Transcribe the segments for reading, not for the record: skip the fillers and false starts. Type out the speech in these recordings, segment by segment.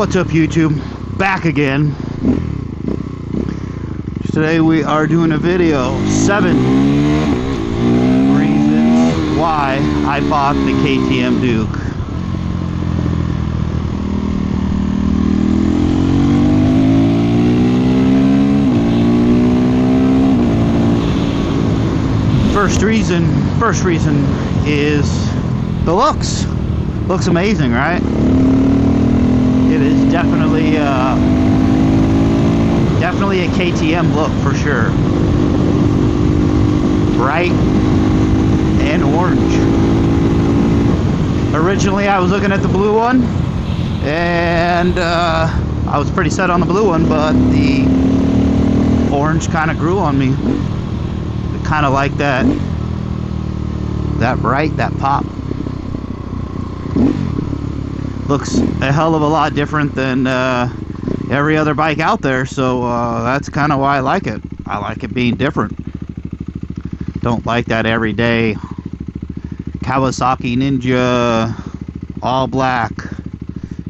What's up, YouTube? Back again. Today we are doing a video, 7 reasons why I bought the KTM Duke. First reason is the looks. Looks amazing, right? It is definitely a KTM look for sure. Bright and orange. Originally I was looking at the blue one, and I was pretty set on the blue one, but the orange kind of grew on me. Kind of like that bright, that pop. Looks a hell of a lot different than every other bike out there, so that's kind of why I like it. I like it being different. Don't like that everyday Kawasaki Ninja all black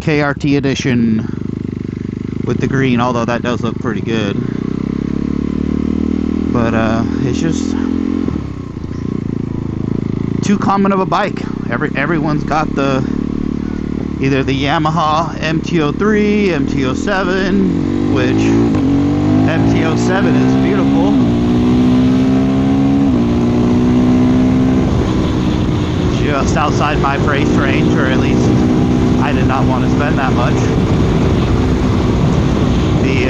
KRT edition with the green, although that does look pretty good. But it's just too common of a bike. Everyone's got either the Yamaha MT-03, MT-07, which MT-07 is beautiful. Just outside my price range, or at least I did not want to spend that much. The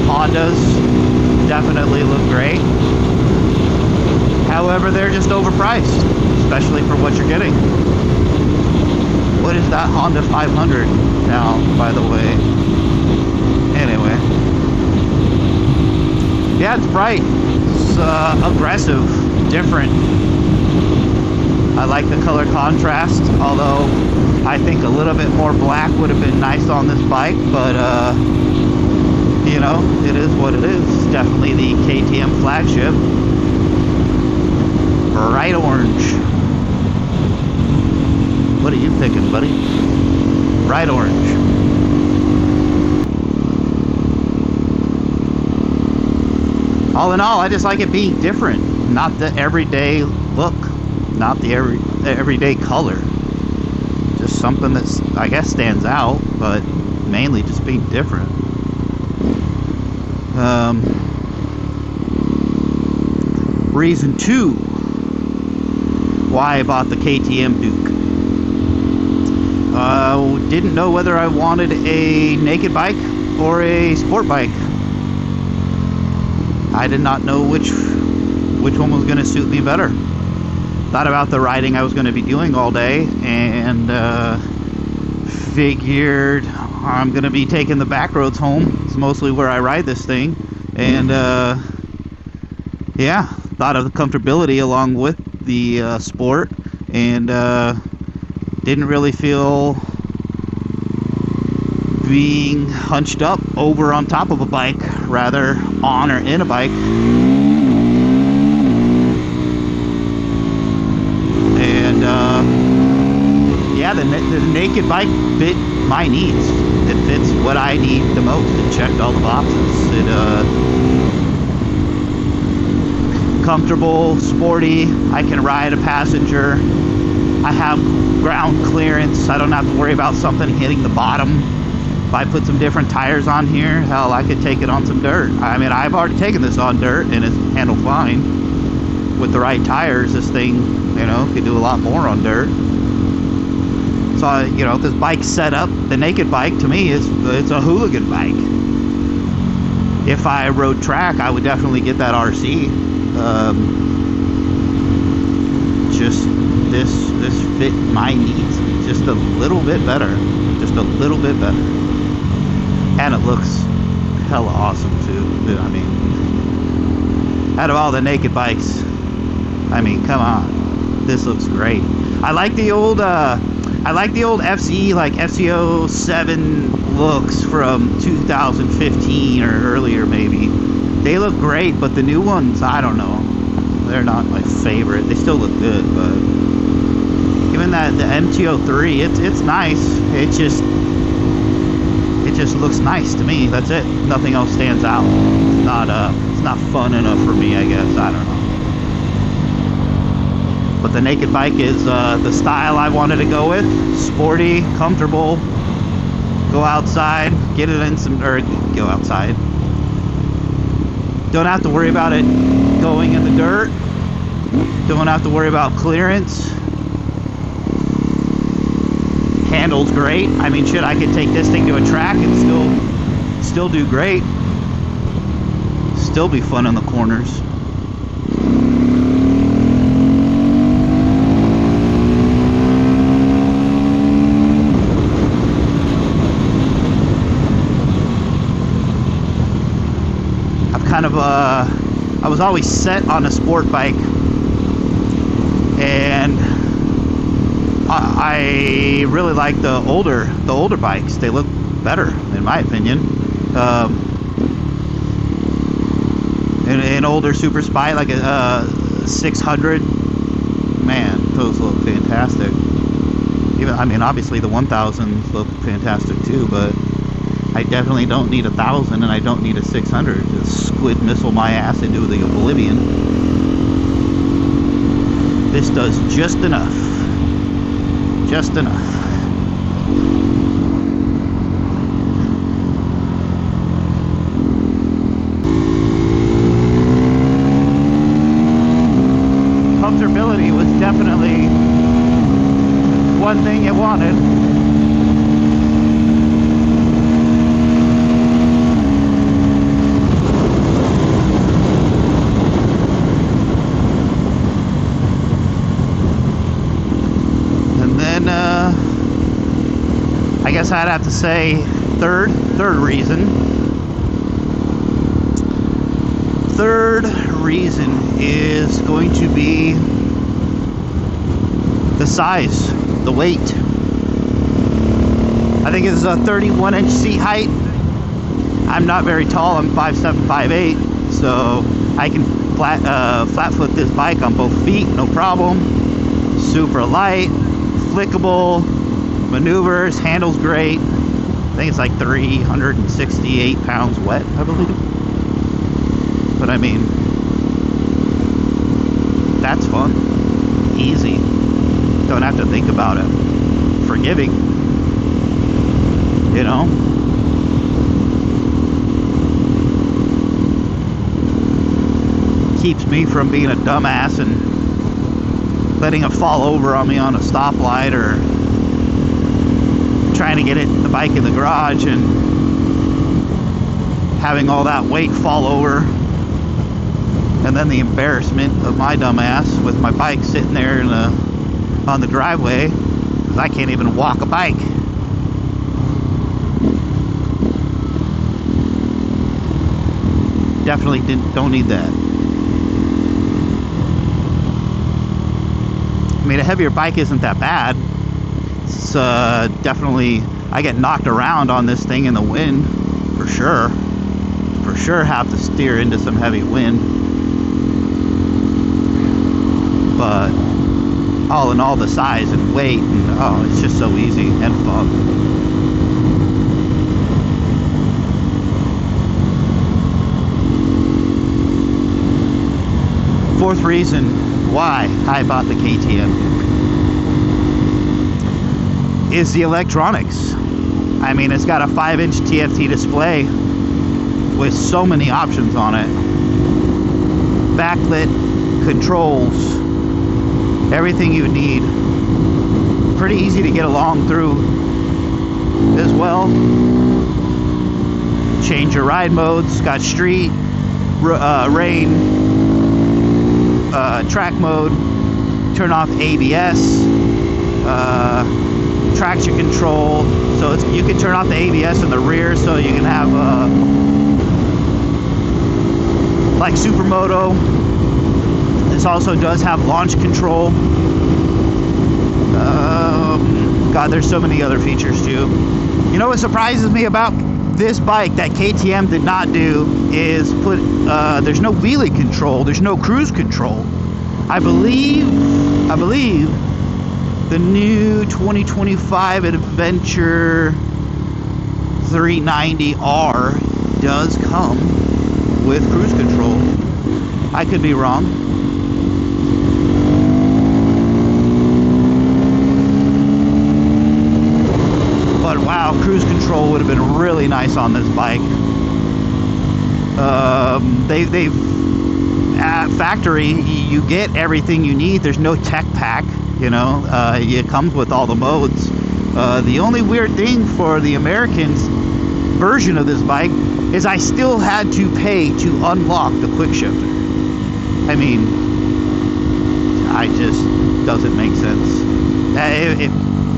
Hondas definitely look great. However, they're just overpriced, especially for what you're getting. What is that Honda 500 now, by the way? Anyway. Yeah, it's bright. It's aggressive, different. I like the color contrast, although I think a little bit more black would have been nice on this bike, but you know, it is what it is. It's definitely the KTM flagship. Bright orange. What are you thinking, buddy? Bright orange. All in all, I just like it being different. Not the everyday look. Not the everyday color. Just something that's, I guess, stands out, but mainly just being different. Reason 2 why I bought the KTM Duke. Didn't know whether I wanted a naked bike or a sport bike. I did not know which one was going to suit me better. Thought about the riding I was going to be doing all day, and figured I'm going to be taking the back roads home. It's mostly where I ride this thing, and yeah, thought of the comfortability along with the sport, and didn't really feel being hunched up over on top of a bike, rather on or in a bike. And yeah, the naked bike fit my needs. It fits what I need the most. It checked all the boxes. It comfortable, sporty. I can ride a passenger. I have ground clearance. I don't have to worry about something hitting the bottom. If I put some different tires on here, hell, I could take it on some dirt. I mean, I've already taken this on dirt and it's handled fine. With the right tires, this thing, you know, could do a lot more on dirt. So, you know, this bike's set up, the naked bike to me it's a hooligan bike. If I rode track, I would definitely get that RC. Just this fit my needs just a little bit better. Just a little bit better. And it looks hella awesome too. I mean, out of all the naked bikes, I mean, come on, this looks great. I like the old FC, like FC-07 looks from 2015 or earlier maybe. They look great, but the new ones, I don't know. They're not my favorite. They still look good, but even the MT-03, it's nice. It just looks nice to me. That's it. Nothing else stands out. It's not fun enough for me, I guess. I don't know. But the naked bike is the style I wanted to go with. Sporty, comfortable. Go outside, get it in some, or go outside. Don't have to worry about it going in the dirt. Don't have to worry about clearance. Handles great. I mean, shit, I could take this thing to a track and still do great. Still be fun in the corners. I was always set on a sport bike, and I really like the older bikes. They look better, in my opinion. An older super spy like a 600, man, those look fantastic. Even, I mean, obviously the 1000s look fantastic too, but I definitely don't need 1000, and I don't need a 600 to squid missile my ass into the oblivion. This does just enough. Just enough. Comfortability was definitely one thing it wanted. I guess I'd have to say third reason. Third reason is going to be the size, the weight. I think it's a 31-inch seat height. I'm not very tall. I'm 5'7", 5'8", so I can flat foot this bike on both feet, no problem. Super light, flickable. Maneuvers, handles great. I think it's like 368 pounds wet, I believe. But I mean, that's fun. Easy. Don't have to think about it. Forgiving. You know? Keeps me from being a dumbass and letting it fall over on me on a stoplight, or trying to get the bike in the garage and having all that weight fall over, and then the embarrassment of my dumb ass with my bike sitting there on the driveway because I can't even walk a bike. Definitely don't need that. I mean, a heavier bike isn't that bad. It's definitely, I get knocked around on this thing in the wind, for sure. For sure have to steer into some heavy wind. But all in all, the size and weight, and oh, it's just so easy and fun. Fourth reason why I bought the KTM is the electronics. I mean, it's got a 5-inch TFT display with so many options on it. Backlit controls, everything you need. Pretty easy to get along through as well. Change your ride modes. Got street, rain, track mode. Turn off ABS. Traction control, so you can turn off the ABS in the rear, so you can have like Supermoto. This also does have launch control. God, there's so many other features too. You know what surprises me about this bike that KTM did not do is put there's no wheelie control, there's no cruise control. I believe The new 2025 Adventure 390R does come with cruise control. I could be wrong. But wow, cruise control would have been really nice on this bike. They've at factory, you get everything you need. There's no tech pack, you know. It comes with all the modes. The only weird thing for the Americans version of this bike is I still had to pay to unlock the quick shifter. I mean, I just doesn't make sense. If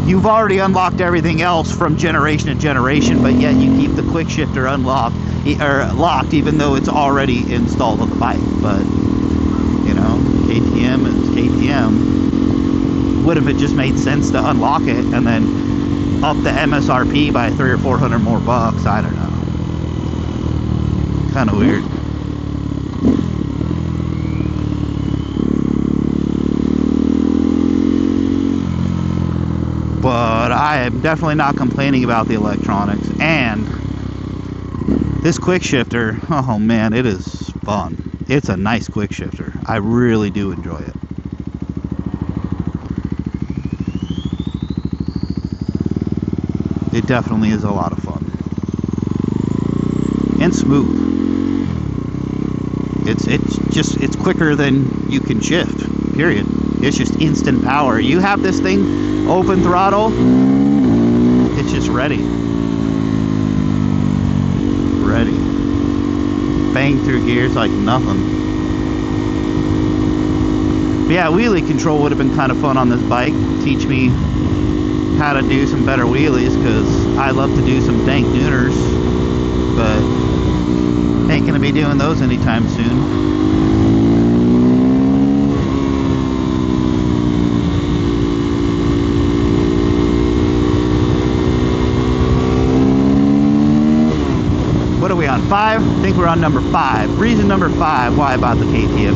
you've already unlocked everything else from generation to generation, but yet you keep the quick shifter unlocked or locked, even though it's already installed on the bike. But you know, KTM is KTM. Would have it just made sense to unlock it and then up the MSRP by $300 or $400 more bucks? I don't know. Kind of weird. But I am definitely not complaining about the electronics. And this quick shifter, oh man, it is fun. It's a nice quick shifter. I really do enjoy it. It definitely is a lot of fun. And smooth. It's quicker than you can shift, period. It's just instant power. You have this thing open throttle, it's just ready. Ready. Bang through gears like nothing. But yeah, wheelie control would have been kind of fun on this bike. Teach me how to do some better wheelies, because I love to do some dank nooners, but ain't gonna be doing those anytime soon. What are we on, 5? I think we're on number 5. Reason number 5 why I bought the KTM.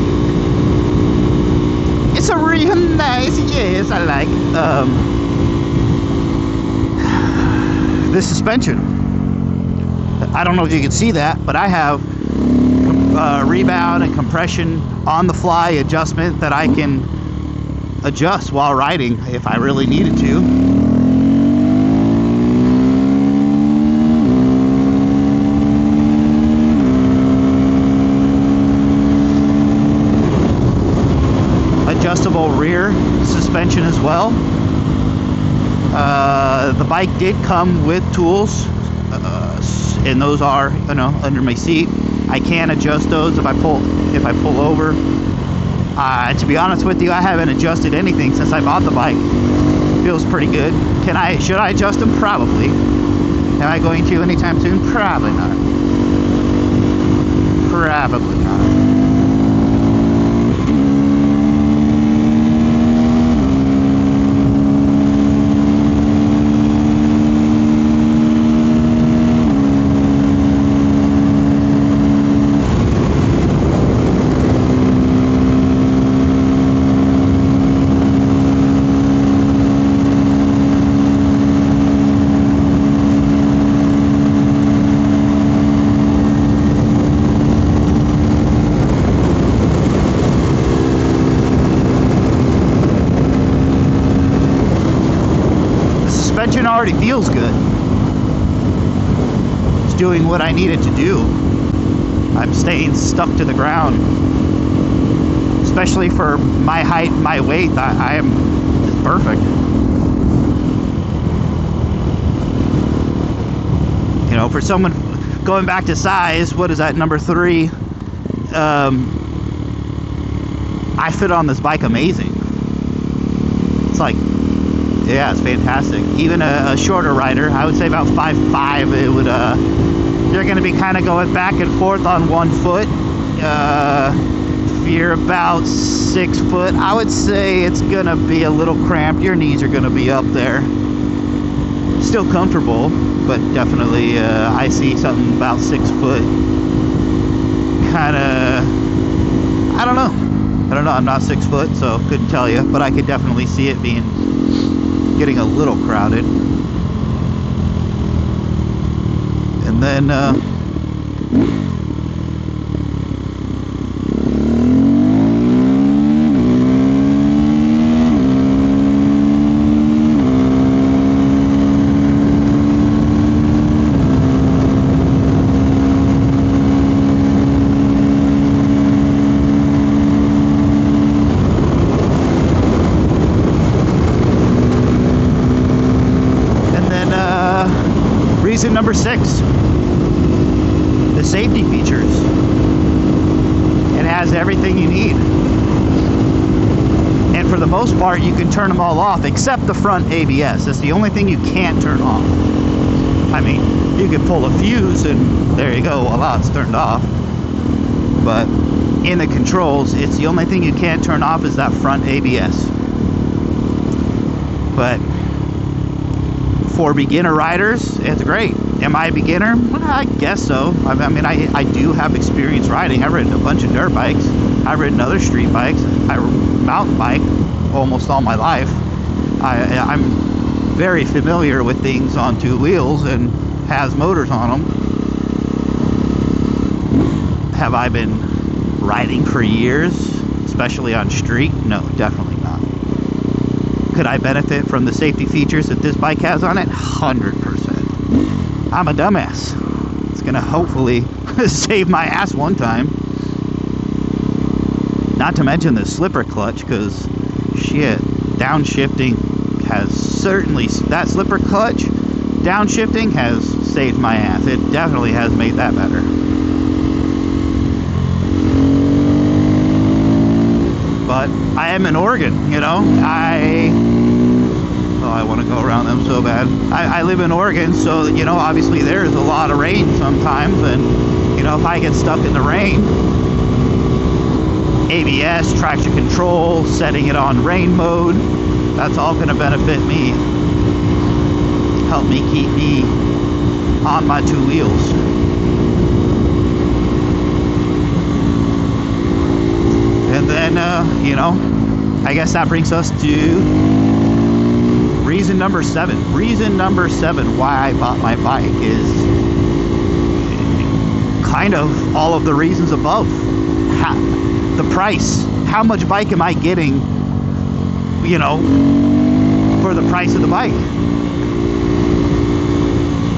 It's a real nice, yes, I like this suspension. I don't know if you can see that, but I have rebound and compression on the fly adjustment that I can adjust while riding if I really needed to. Adjustable rear suspension as well. The bike did come with tools, and those are, you know, under my seat. I can adjust those if I pull over. To be honest with you, I haven't adjusted anything since I bought the bike. Feels pretty good. Should I adjust them? Probably. Am I going to anytime soon? Probably not. Probably not. Suspension already feels good. It's doing what I need it to do. I'm staying stuck to the ground. Especially for my height, my weight, it's perfect. You know, for someone going back to size, what is that, number 3? I fit on this bike amazing. It's like, yeah, it's fantastic. Even a shorter rider, I would say about 5'5", it would, you're going to be kind of going back and forth on one foot. If you're about 6 foot, I would say it's going to be a little cramped. Your knees are going to be up there. Still comfortable, but definitely I see something about 6 foot. Kind of, I don't know. I'm not 6 foot, so couldn't tell you, but I could definitely see it being getting a little crowded. And then reason number 6, the safety features. It has everything you need. And for the most part, you can turn them all off except the front ABS. That's the only thing you can't turn off. I mean, you can pull a fuse and there you go, voila, it's turned off. But in the controls, it's the only thing you can't turn off is that front ABS. But for beginner riders, it's great. Am I a beginner? Well, I guess so. I mean, I do have experience riding. I've ridden a bunch of dirt bikes. I've ridden other street bikes. I mountain bike almost all my life. I'm very familiar with things on 2 wheels and has motors on them. Have I been riding for years, especially on street? No, definitely not. Could I benefit from the safety features that this bike has on it? 100%. I'm a dumbass. It's gonna hopefully save my ass one time. Not to mention the slipper clutch, because shit, downshifting has certainly, that slipper clutch downshifting has saved my ass. It definitely has made that better. But I am in Oregon, you know. I want to go around them so bad. I live in Oregon, so, you know, obviously there's a lot of rain sometimes, and, you know, if I get stuck in the rain, ABS, traction control, setting it on rain mode, that's all going to benefit me. Help me keep me on my 2 wheels. And then, you know, I guess that brings us to reason number 7. Reason number 7 why I bought my bike is kind of all of the reasons above. The price. How much bike am I getting, you know, for the price of the bike?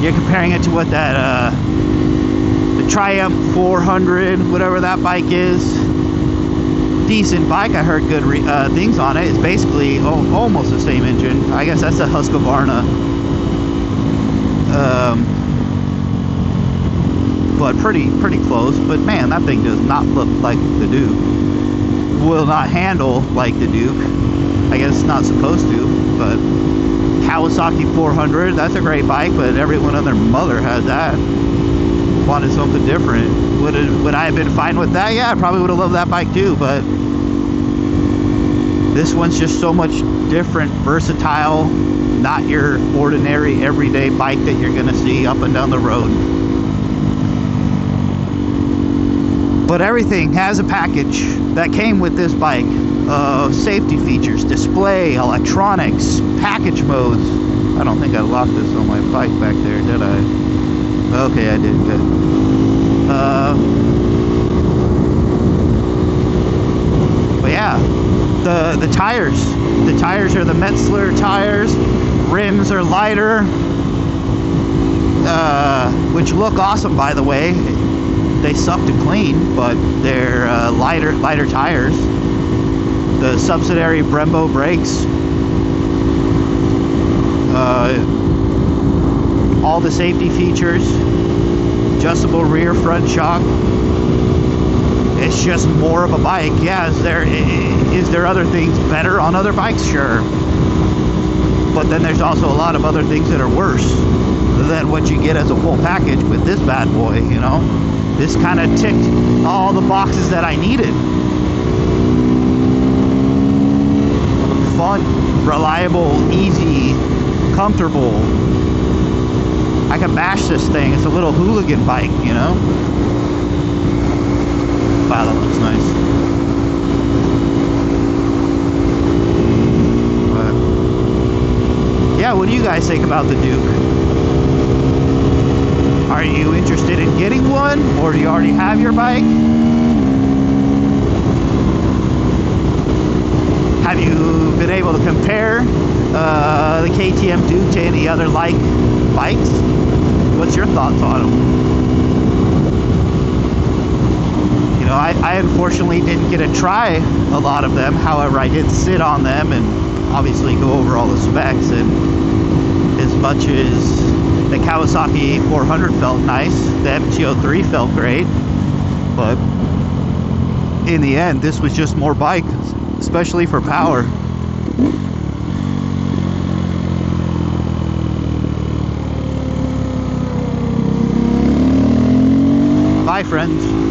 You're comparing it to what that, the Triumph 400, whatever that bike is. Decent bike. I heard good things on it. It's basically almost the same engine. I guess that's a Husqvarna, but pretty close. But man, that thing does not look like the Duke. Will not handle like the Duke. I guess it's not supposed to. But Kawasaki 400, that's a great bike, but everyone and their mother has that. Wanted something different. Would I have been fine with that? Yeah, I probably would have loved that bike too, but this one's just so much different, versatile, not your ordinary everyday bike that you're gonna see up and down the road. But everything has a package that came with this bike. Safety features, display, electronics, package modes. I don't think I locked this on my bike back there, did I? Okay, I did. Good. But yeah, the tires. The tires are the Metzler tires. Rims are lighter, which look awesome, by the way. They suck to clean, but they're lighter tires. The subsidiary Brembo brakes. All the safety features, adjustable rear front shock. It's just more of a bike. Yeah, is there other things better on other bikes? Sure. But then there's also a lot of other things that are worse than what you get as a full package with this bad boy, you know? This kind of ticked all the boxes that I needed. Fun, reliable, easy, comfortable. I can bash this thing. It's a little hooligan bike, you know? Wow, that looks nice. But you guys think about the Duke? Are you interested in getting one, or do you already have your bike? Have you been able to compare the KTM Duke to any other like bikes? What's your thoughts on them? You know, I unfortunately didn't get to try a lot of them. However, I did sit on them and obviously go over all the specs. And as much as the Kawasaki 400 felt nice, the MT-03 felt great, but in the end, this was just more bike, especially for power. Bye, friends.